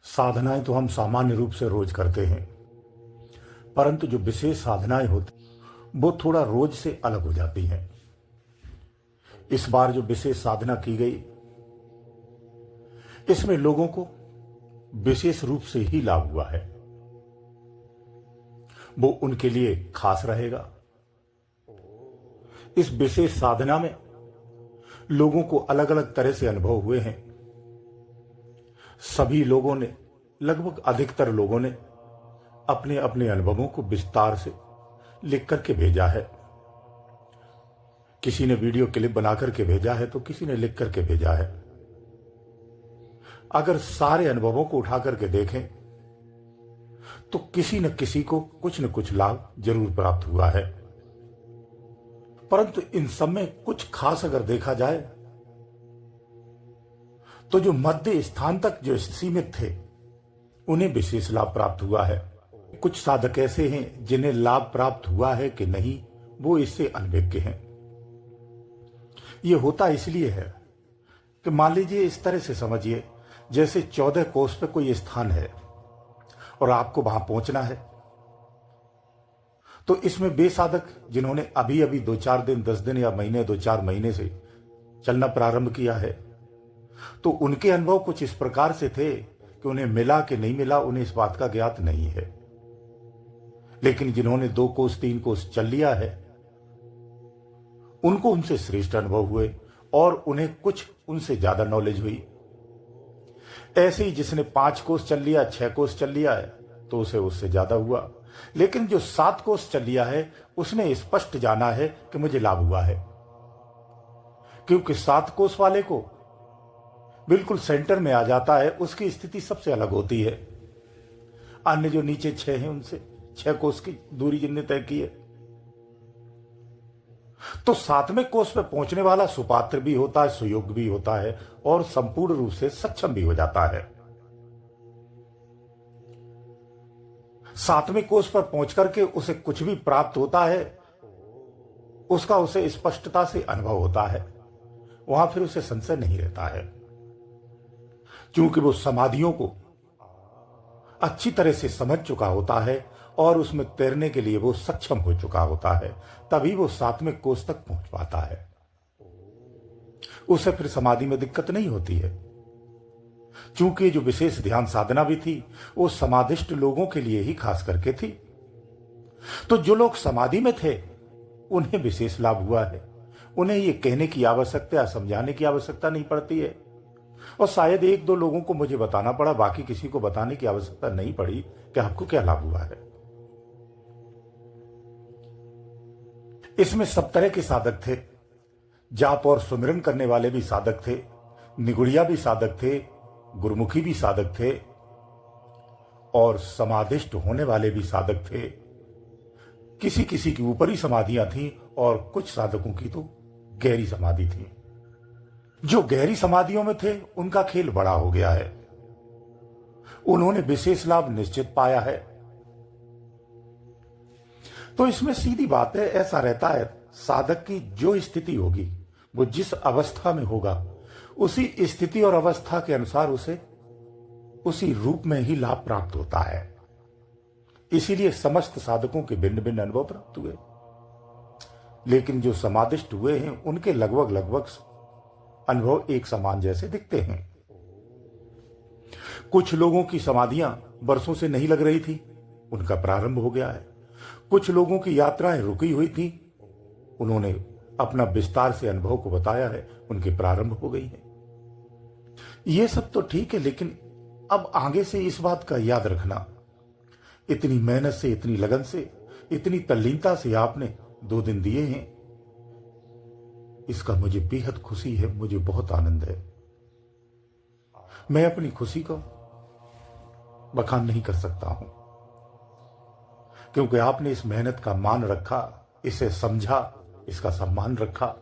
साधनाएं तो हम सामान्य रूप से रोज करते हैं, परंतु जो विशेष साधनाएं होती वो थोड़ा रोज से अलग हो जाती हैं। इस बार जो विशेष साधना की गई, इसमें लोगों को विशेष रूप से ही लाभ हुआ है। वो उनके लिए खास रहेगा। इस विशेष साधना में लोगों को अलग अलग तरह से अनुभव हुए हैं। सभी लोगों ने, लगभग अधिकतर लोगों ने अपने अपने अनुभवों को विस्तार से लिख करके भेजा है। किसी ने वीडियो क्लिप बना करके भेजा है तो किसी ने लिख करके भेजा है। अगर सारे अनुभवों को उठा करके देखें तो किसी न किसी को कुछ न कुछ लाभ जरूर प्राप्त हुआ है। परंतु इन सब में कुछ खास अगर देखा जाए तो जो मध्य स्थान तक जो सीमित थे उन्हें विशेष लाभ प्राप्त हुआ है। कुछ साधक ऐसे हैं जिन्हें लाभ प्राप्त हुआ है कि नहीं, वो इससे अनभिज्ञ हैं। ये होता इसलिए है कि मान लीजिए, इस तरह से समझिए, जैसे 14 कोस पे कोई स्थान है और आपको वहां पहुंचना है, तो इसमें वे साधक जिन्होंने अभी अभी 2-4 दिन, 10 दिन या महीने, 2-4 महीने से चलना प्रारंभ किया है, तो उनके अनुभव कुछ इस प्रकार से थे कि उन्हें मिला कि नहीं मिला, उन्हें इस बात का ज्ञात नहीं है। लेकिन जिन्होंने 2 कोस 3 कोस चल लिया है, उनको उनसे श्रेष्ठ अनुभव हुए और उन्हें कुछ उनसे ज्यादा नॉलेज हुई। ऐसे ही जिसने 5 कोस चल लिया, 6 कोस चल लिया है, तो उसे उससे ज्यादा हुआ। लेकिन जो 7 कोस चल लिया है, उसने स्पष्ट जाना है कि मुझे लाभ हुआ है, क्योंकि 7 कोस वाले को बिल्कुल सेंटर में आ जाता है, उसकी स्थिति सबसे अलग होती है। अन्य जो नीचे 6 हैं, उनसे 6 कोस की दूरी जिनने तय की है, तो 7वें कोस पे पहुंचने वाला सुपात्र भी होता है, सुयोग्य भी होता है और संपूर्ण रूप से सक्षम भी हो जाता है। 7वें कोस पर पहुंच करके उसे कुछ भी प्राप्त होता है, उसका उसे स्पष्टता से अनुभव होता है। वहां फिर उसे संशय नहीं रहता है, क्योंकि वो समाधियों को अच्छी तरह से समझ चुका होता है और उसमें तैरने के लिए वो सक्षम हो चुका होता है। तभी वो 7वें कोस तक पहुंच पाता है। उसे फिर समाधि में दिक्कत नहीं होती है, क्योंकि जो विशेष ध्यान साधना भी थी वो समाधिष्ट लोगों के लिए ही खास करके थी। तो जो लोग समाधि में थे उन्हें विशेष लाभ हुआ है। उन्हें ये कहने की आवश्यकता, समझाने की आवश्यकता नहीं पड़ती है। और शायद 1-2 लोगों को मुझे बताना पड़ा, बाकी किसी को बताने की आवश्यकता नहीं पड़ी कि आपको क्या लाभ हुआ है। इसमें सब तरह के साधक थे। जाप और सुमिरन करने वाले भी साधक थे, निगुड़िया भी साधक थे, गुरुमुखी भी साधक थे और समाधिष्ट होने वाले भी साधक थे। किसी किसी की ऊपरी समाधियां थी और कुछ साधकों की तो गहरी समाधि थी। जो गहरी समाधियों में थे उनका खेल बड़ा हो गया है, उन्होंने विशेष लाभ निश्चित पाया है। तो इसमें सीधी बात है, ऐसा रहता है, साधक की जो स्थिति होगी, वो जिस अवस्था में होगा, उसी स्थिति और अवस्था के अनुसार उसे उसी रूप में ही लाभ प्राप्त होता है। इसीलिए समस्त साधकों के भिन्न भिन्न अनुभव प्राप्त हुए, लेकिन जो समाधिष्ट हुए हैं उनके लगभग लगभग अनुभव एक समान जैसे दिखते हैं। कुछ लोगों की समाधियां वर्षों से नहीं लग रही थी, उनका प्रारंभ हो गया है। कुछ लोगों की यात्राएं रुकी हुई थी, उन्होंने अपना विस्तार से अनुभव को बताया है, उनके प्रारंभ हो गई है। ये सब तो ठीक है, लेकिन अब आगे से इस बात का याद रखना, इतनी मेहनत से, इतनी लगन से, इतनी तल्लीनता से आपने 2 दिन दिए हैं, इसका मुझे बेहद खुशी है, मुझे बहुत आनंद है। मैं अपनी खुशी को बखान नहीं कर सकता हूं, क्योंकि आपने इस मेहनत का मान रखा, इसे समझा, इसका सम्मान रखा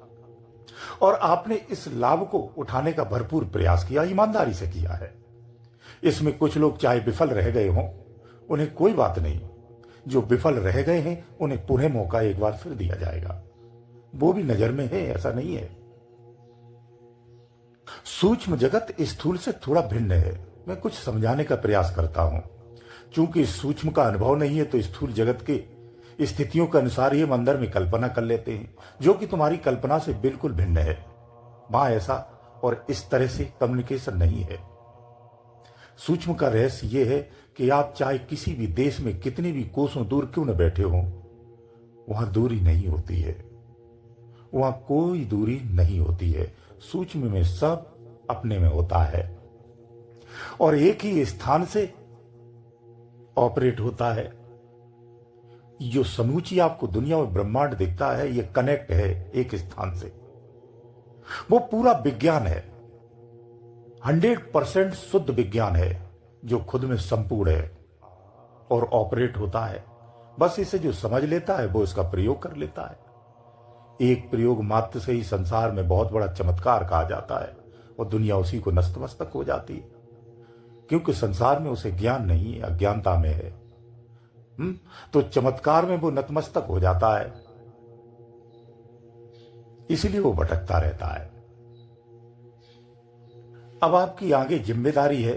और आपने इस लाभ को उठाने का भरपूर प्रयास किया, ईमानदारी से किया है। इसमें कुछ लोग चाहे विफल रह गए हों, उन्हें कोई बात नहीं। जो विफल रह गए हैं उन्हें पुनः मौका एक बार फिर दिया जाएगा, वो भी नजर में है, ऐसा नहीं है। सूक्ष्म जगत स्थूल से थोड़ा भिन्न है, मैं कुछ समझाने का प्रयास करता हूं। चूंकि सूक्ष्म का अनुभव नहीं है तो स्थूल जगत के स्थितियों के अनुसार ही हम अंदर में कल्पना कर लेते हैं, जो कि तुम्हारी कल्पना से बिल्कुल भिन्न है। वहां ऐसा और इस तरह से कम्युनिकेशन नहीं है। सूक्ष्म का रहस्य यह है कि आप चाहे किसी भी देश में कितनी भी कोसों दूर क्यों न बैठे हो, वहां दूरी नहीं होती है। वहां कोई दूरी नहीं होती है। सूक्ष्म में सब अपने में होता है और एक ही स्थान से ऑपरेट होता है। जो समूची आपको दुनिया और ब्रह्मांड दिखता है, ये कनेक्ट है एक स्थान से। वो पूरा विज्ञान है, 100% शुद्ध विज्ञान है, जो खुद में संपूर्ण है और ऑपरेट होता है। बस इसे जो समझ लेता है वो इसका प्रयोग कर लेता है। एक प्रयोग मात्र से ही संसार में बहुत बड़ा चमत्कार कहा जाता है और दुनिया उसी को नतमस्तक हो जाती है, क्योंकि संसार में उसे ज्ञान नहीं है, अज्ञानता में है। तो चमत्कार में वो नतमस्तक हो जाता है, इसलिए वो भटकता रहता है। अब आपकी आगे जिम्मेदारी है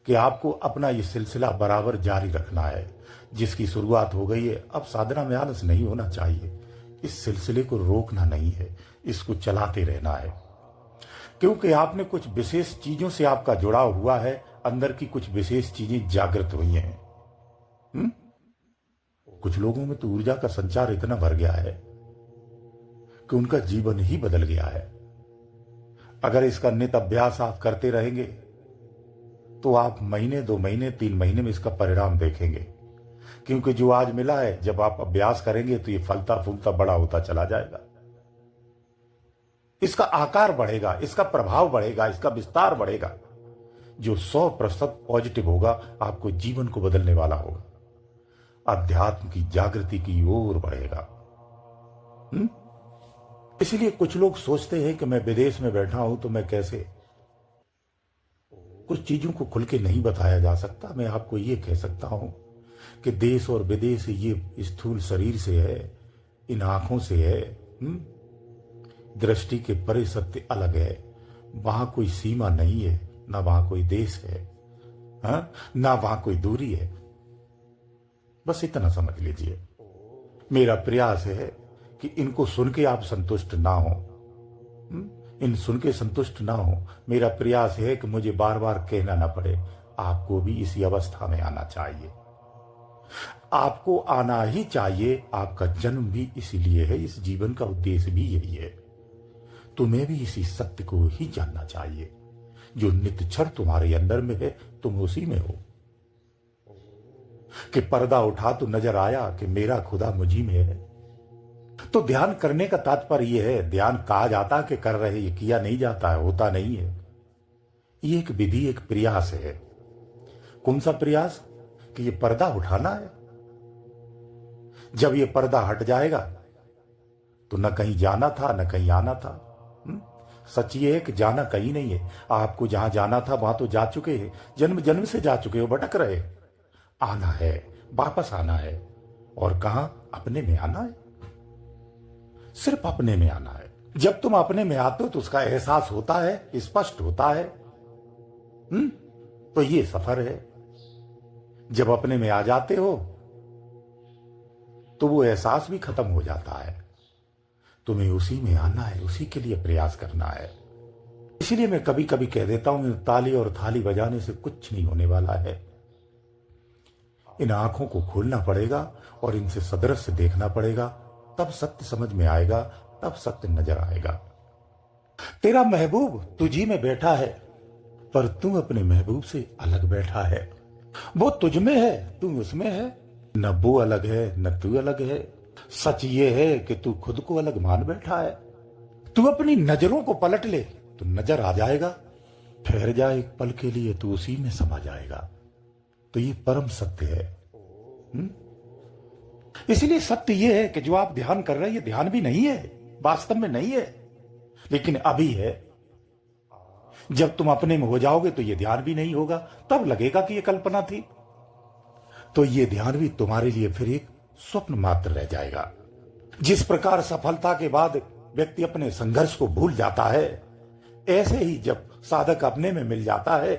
कि आपको अपना ये सिलसिला बराबर जारी रखना है। जिसकी शुरुआत हो गई है, अब साधना में आलस नहीं होना चाहिए। इस सिलसिले को रोकना नहीं है, इसको चलाते रहना है, क्योंकि आपने कुछ विशेष चीजों से आपका जुड़ाव हुआ है। अंदर की कुछ विशेष चीजें जागृत हुई हैं। कुछ लोगों में तो ऊर्जा का संचार इतना भर गया है कि उनका जीवन ही बदल गया है। अगर इसका नित अभ्यास आप करते रहेंगे तो आप महीने, 2 महीने, 3 महीने में इसका परिणाम देखेंगे। क्योंकि जो आज मिला है, जब आप अभ्यास करेंगे तो ये फलता फूलता बड़ा होता चला जाएगा। इसका आकार बढ़ेगा, इसका प्रभाव बढ़ेगा, इसका विस्तार बढ़ेगा, जो 100% पॉजिटिव होगा, आपको जीवन को बदलने वाला होगा, अध्यात्म की जागृति की ओर बढ़ेगा। इसलिए कुछ लोग सोचते हैं कि मैं विदेश में बैठा हूं तो मैं कैसे, कुछ चीजों को खुल के नहीं बताया जा सकता। मैं आपको ये कह सकता हूं कि देश और विदेश ये स्थूल शरीर से है, इन आंखों से है। दृष्टि के परे सत्य अलग है। वहां कोई सीमा नहीं है, ना वहां कोई देश है, ना वहां कोई दूरी है। बस इतना समझ लीजिए। मेरा प्रयास है कि इनको सुन के आप संतुष्ट ना हो, इन सुन के संतुष्ट ना हो। मेरा प्रयास है कि मुझे बार बार कहना ना पड़े, आपको भी इसी अवस्था में आना चाहिए। आपको आना ही चाहिए। आपका जन्म भी इसीलिए है, इस जीवन का उद्देश्य भी यही है। तुम्हें भी इसी सत्य को ही जानना चाहिए। जो नित्य क्षण तुम्हारे अंदर में है, तुम उसी में हो। कि पर्दा उठा तो नजर आया कि मेरा खुदा मुझी में है। तो ध्यान करने का तात्पर्य यह है, ध्यान कहा जाता कि कर रहे, ये किया नहीं जाता है, होता नहीं है। ये एक विधि, एक प्रयास है। कौन सा प्रयास? कि ये पर्दा उठाना है। जब ये पर्दा हट जाएगा तो न कहीं जाना था, न कहीं आना था। सच ये है कि जाना कहीं नहीं है। आपको जहां जाना था वहां तो जा चुके हैं, जन्म जन्म से जा चुके हो, भटक रहे। आना है, वापस आना है। और कहां? अपने में आना है। सिर्फ अपने में आना है। जब तुम अपने में आते हो तो उसका एहसास होता है, स्पष्ट होता है। तो ये सफर है। जब अपने में आ जाते हो तो वो एहसास भी खत्म हो जाता है। तुम्हें उसी में आना है, उसी के लिए प्रयास करना है। इसीलिए मैं कभी कभी कह देता हूं, ताली और थाली बजाने से कुछ नहीं होने वाला है। इन आंखों को खोलना पड़ेगा और इनसे सदृश देखना पड़ेगा, तब सत्य समझ में आएगा, तब सत्य नजर आएगा। तेरा महबूब तुझी में बैठा है, पर तू अपने महबूब से अलग बैठा है। वो तुझ में है, तू उसमें है। न वो अलग है, न तू अलग है। सच ये है कि तू खुद को अलग मान बैठा है। तू अपनी नजरों को पलट ले तो नजर आ जाएगा। ठहर जा एक पल के लिए, तू उसी में समा जाएगा। तो ये परम सत्य है। इसलिए सत्य ये है कि जो आप ध्यान कर रहे हैं, ये ध्यान भी नहीं है, वास्तव में नहीं है, लेकिन अभी है। जब तुम अपने में हो जाओगे तो ये ध्यान भी नहीं होगा, तब लगेगा कि ये कल्पना थी। तो ये ध्यान भी तुम्हारे लिए फिर एक स्वप्न मात्र रह जाएगा। जिस प्रकार सफलता के बाद व्यक्ति अपने संघर्ष को भूल जाता है, ऐसे ही जब साधक अपने में मिल जाता है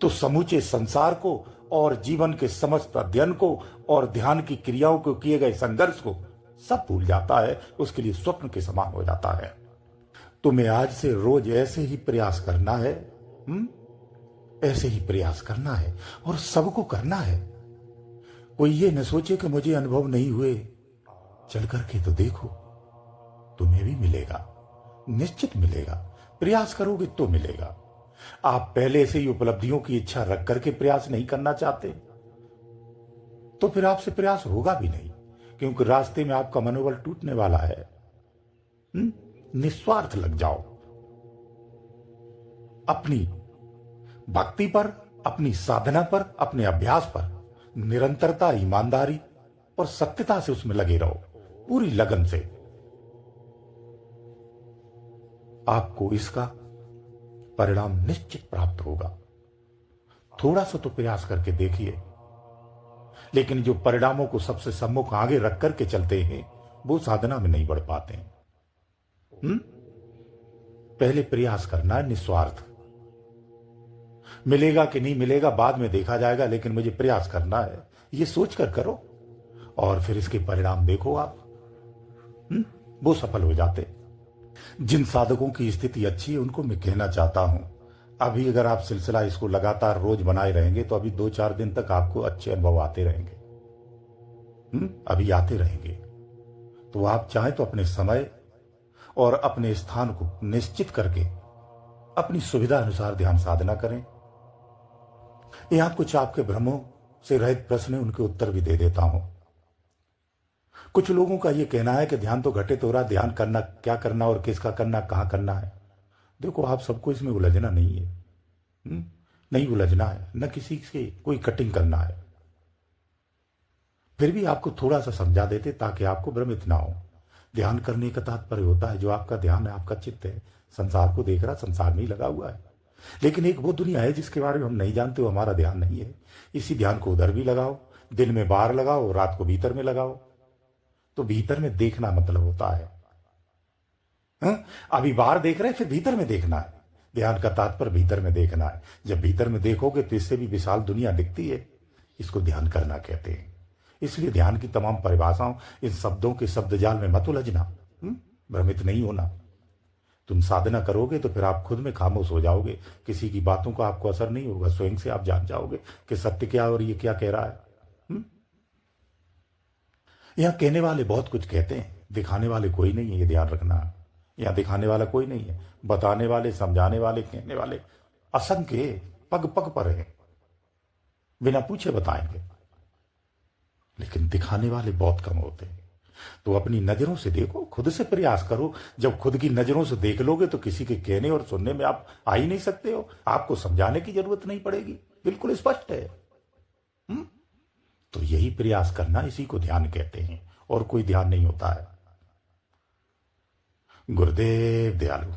तो समूचे संसार को और जीवन के समस्त अध्ययन को और ध्यान की क्रियाओं को किए गए संघर्ष को सब भूल जाता है। उसके लिए स्वप्न के समान हो जाता है। तुम्हें आज से रोज ऐसे ही प्रयास करना है, ऐसे ही प्रयास करना है और सबको करना है। कोई ये न सोचे कि मुझे अनुभव नहीं हुए, चल करके तो देखो, तुम्हें भी मिलेगा, निश्चित मिलेगा। प्रयास करोगे तो मिलेगा। आप पहले से ही उपलब्धियों की इच्छा रख करके प्रयास नहीं करना चाहते तो फिर आपसे प्रयास होगा भी नहीं, क्योंकि रास्ते में आपका मनोबल टूटने वाला है। निस्वार्थ लग जाओ अपनी भक्ति पर, अपनी साधना पर, अपने अभ्यास पर निरंतरता, ईमानदारी और सत्यता से उसमें लगे रहो, पूरी लगन से। आपको इसका परिणाम निश्चित प्राप्त होगा। थोड़ा सा तो प्रयास करके देखिए। लेकिन जो परिणामों को सबसे सम्मुख आगे रख करके चलते हैं वो साधना में नहीं बढ़ पाते हैं। पहले प्रयास करना है निस्वार्थ। मिलेगा कि नहीं मिलेगा बाद में देखा जाएगा, लेकिन मुझे प्रयास करना है, ये सोचकर करो और फिर इसके परिणाम देखो आप। वो सफल हो जाते। जिन साधकों की स्थिति अच्छी है उनको मैं कहना चाहता हूं, अभी अगर आप सिलसिला इसको लगातार रोज बनाए रहेंगे तो अभी 2-4 दिन तक आपको अच्छे अनुभव आते रहेंगे। अभी आते रहेंगे। तो आप चाहें तो अपने समय और अपने स्थान को निश्चित करके अपनी सुविधा अनुसार ध्यान साधना करें। यहां कुछ आपके भ्रमों से रहित प्रश्न है, उनके उत्तर भी दे देता हूं। कुछ लोगों का यह कहना है कि ध्यान तो घटित हो रहा, ध्यान करना क्या करना और किसका करना, कहां करना है। देखो, आप सबको इसमें उलझना नहीं है। नहीं उलझना है, न किसी से कोई कटिंग करना है। फिर भी आपको थोड़ा सा समझा देते ताकि आपको भ्रमित ना हो। ध्यान करने का तात्पर्य होता है जो आपका ध्यान है, आपका चित्त है, संसार को देख रहा, संसार में ही लगा हुआ है। लेकिन एक वो दुनिया है जिसके बारे में हम नहीं जानते, वो हमारा ध्यान नहीं है। इसी ध्यान को उधर भी लगाओ, दिन में बाहर लगाओ, रात को भीतर में लगाओ। तो भीतर में देखना मतलब होता है, अभी बाहर देख रहे हैं फिर भीतर में देखना है। ध्यान का तात्पर्य भीतर में देखना है। जब भीतर में देखोगे तो इससे भी विशाल दुनिया दिखती है। इसको ध्यान करना कहते हैं। इसलिए ध्यान की तमाम परिभाषाओं, इन शब्दों के शब्द जाल में मत उलझना, भ्रमित नहीं होना। तुम साधना करोगे तो फिर आप खुद में खामोश हो जाओगे। किसी की बातों का आपको असर नहीं होगा। स्वयं से आप जान जाओगे कि सत्य क्या और ये क्या कह रहा है। यहां कहने वाले बहुत कुछ कहते हैं, दिखाने वाले कोई नहीं है, ये ध्यान रखना। यहां दिखाने वाला कोई नहीं है, बताने वाले, समझाने वाले, कहने वाले असंख्य पग पग पर है, बिना पूछे बताएंगे। लेकिन दिखाने वाले बहुत कम होते हैं। तो अपनी नजरों से देखो, खुद से प्रयास करो। जब खुद की नजरों से देख लोगे तो किसी के कहने और सुनने में आप आ ही नहीं सकते हो। आपको समझाने की जरूरत नहीं पड़ेगी, बिल्कुल स्पष्ट है। तो यही प्रयास करना, इसी को ध्यान कहते हैं। और कोई ध्यान नहीं होता है। गुरुदेव दयालु।